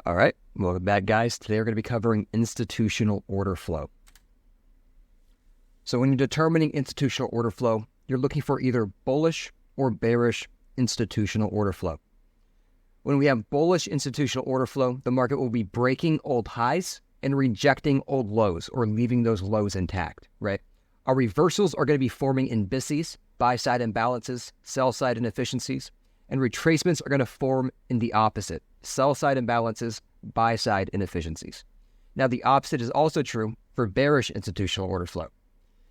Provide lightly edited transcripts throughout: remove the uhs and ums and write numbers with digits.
All right, welcome back, guys. Today we're going to be covering institutional order flow. So when you're determining institutional order flow, you're looking for either bullish or bearish institutional order flow. When we have bullish institutional order flow, the market will be breaking old highs and rejecting old lows or leaving those lows intact, right? Our reversals are going to be forming in BISIs, buy-side imbalances, sell-side inefficiencies, and retracements are going to form in the opposite, sell-side imbalances, buy-side inefficiencies. Now, the opposite is also true for bearish institutional order flow.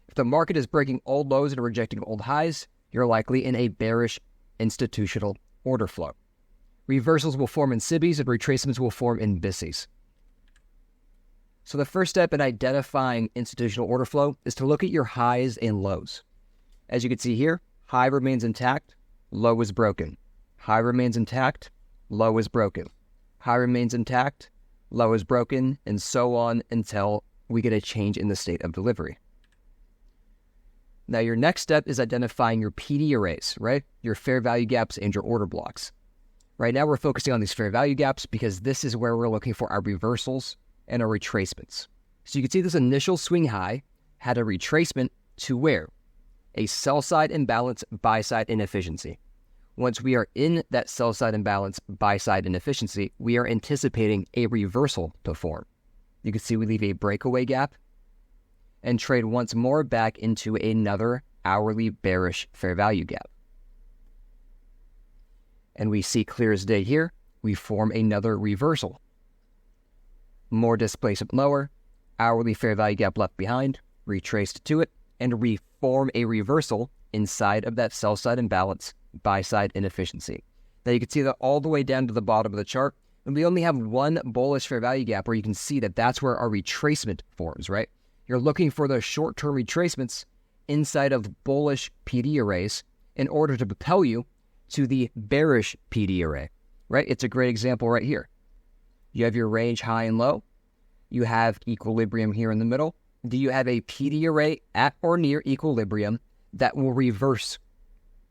If the market is breaking old lows and rejecting old highs, you're likely in a bearish institutional order flow. Reversals will form in SIBIs and retracements will form in BISIs. So the first step in identifying institutional order flow is to look at your highs and lows. As you can see here, high remains intact, low is broken. High remains intact, low is broken. High remains intact, low is broken, and so on until we get a change in the state of delivery. Now your next step is identifying your PD arrays, right? Your fair value gaps and your order blocks. Right now we're focusing on these fair value gaps because this is where we're looking for our reversals and our retracements. So you can see this initial swing high had a retracement to where? A sell-side imbalance, buy-side inefficiency. Once we are in that sell-side imbalance, buy-side inefficiency, we are anticipating a reversal to form. You can see we leave a breakaway gap and trade once more back into another hourly bearish fair value gap. And we see clear as day here, we form another reversal. More displacement lower, hourly fair value gap left behind, retraced to it, and reform a reversal inside of that sell-side imbalance, buy-side inefficiency. Now you can see that all the way down to the bottom of the chart, and we only have one bullish fair value gap where you can see that that's where our retracement forms, right? You're looking for those short-term retracements inside of bullish PD arrays in order to propel you to the bearish PD array, right? It's a great example right here. You have your range high and low. You have equilibrium here in the middle. Do you have a PD array at or near equilibrium that will reverse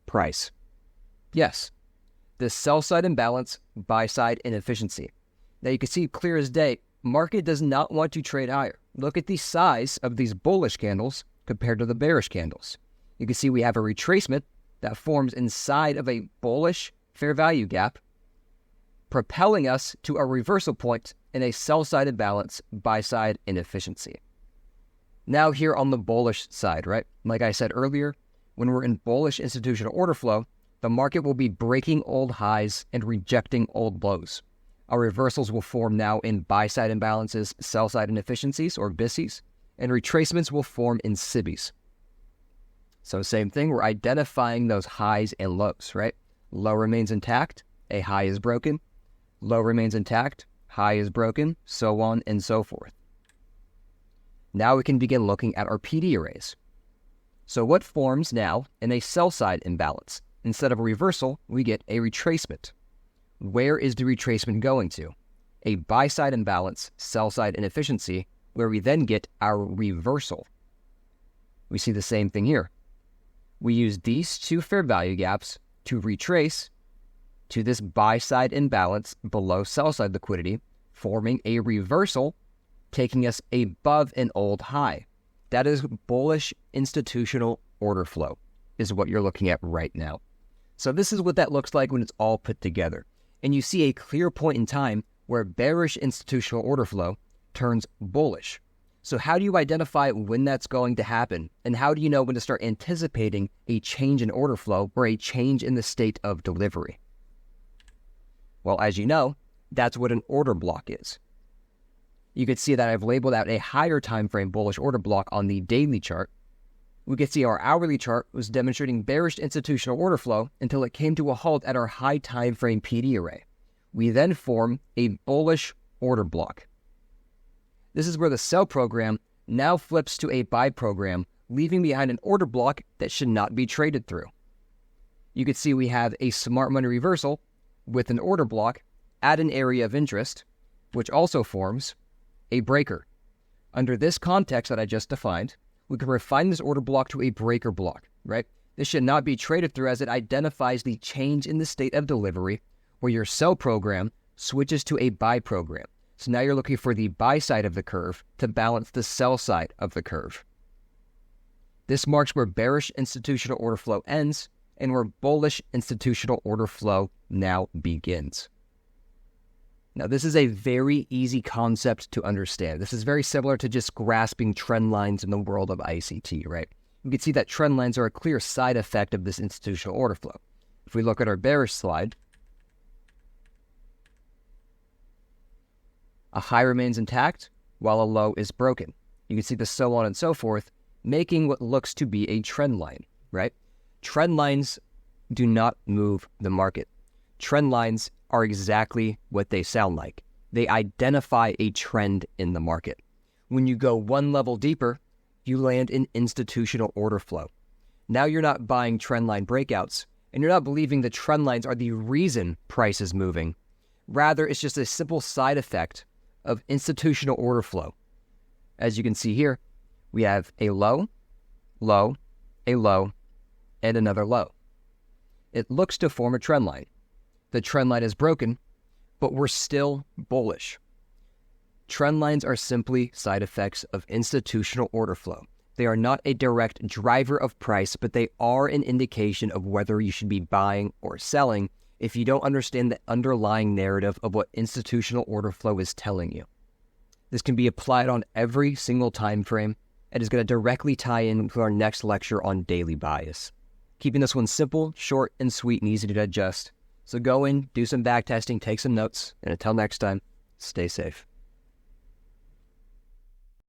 price? Yes. The sell-side imbalance, buy-side inefficiency. Now you can see clear as day, market does not want to trade higher. Look at the size of these bullish candles compared to the bearish candles. You can see we have a retracement that forms inside of a bullish fair value gap, propelling us to a reversal point in a sell-side imbalance, buy-side inefficiency. Now here on the bullish side, right? Like I said earlier, when we're in bullish institutional order flow, the market will be breaking old highs and rejecting old lows. Our reversals will form now in buy-side imbalances, sell-side inefficiencies, or BISIs, and retracements will form in SIBIs. So same thing, we're identifying those highs and lows, right? Low remains intact, a high is broken. Low remains intact, high is broken, so on and so forth. Now we can begin looking at our PD arrays. So what forms now in a sell-side imbalance? Instead of a reversal, we get a retracement. Where is the retracement going to? A buy-side imbalance, sell-side inefficiency, where we then get our reversal. We see the same thing here. We use these two fair value gaps to retrace to this buy-side imbalance below sell-side liquidity, forming a reversal, taking us above an old high. That is bullish institutional order flow, is what you're looking at right now. So this is what that looks like when it's all put together. And you see a clear point in time where bearish institutional order flow turns bullish. So how do you identify when that's going to happen? And how do you know when to start anticipating a change in order flow or a change in the state of delivery? Well, as you know, that's what an order block is. You can see that I've labeled out a higher time frame bullish order block on the daily chart. We could see our hourly chart was demonstrating bearish institutional order flow until it came to a halt at our high time frame PD array. We then form a bullish order block. This is where the sell program now flips to a buy program, leaving behind an order block that should not be traded through. You can see we have a smart money reversal with an order block at an area of interest, which also forms a breaker. Under this context that I just defined, we can refine this order block to a breaker block, right? This should not be traded through as it identifies the change in the state of delivery where your sell program switches to a buy program. So now you're looking for the buy side of the curve to balance the sell side of the curve. This marks where bearish institutional order flow ends and where bullish institutional order flow now begins. Now, this is a very easy concept to understand. This is very similar to just grasping trend lines in the world of ICT, right? You can see that trend lines are a clear side effect of this institutional order flow. If we look at our bearish slide, a high remains intact while a low is broken. You can see the so on and so forth, making what looks to be a trend line, right? Trend lines do not move the market. Trend lines are exactly what they sound like. They identify a trend in the market. When you go one level deeper, you land in institutional order flow. Now you're not buying trend line breakouts, and you're not believing the trend lines are the reason price is moving. Rather, it's just a simple side effect of institutional order flow. As you can see here, we have a low, low, a low, and another low. It looks to form a trend line. The trend line is broken, but we're still bullish. Trend lines are simply side effects of institutional order flow. They are not a direct driver of price, but they are an indication of whether you should be buying or selling if you don't understand the underlying narrative of what institutional order flow is telling you. This can be applied on every single time frame and is going to directly tie in with our next lecture on daily bias. Keeping this one simple, short, and sweet and easy to digest. So go in, do some back testing, take some notes, and until next time, stay safe.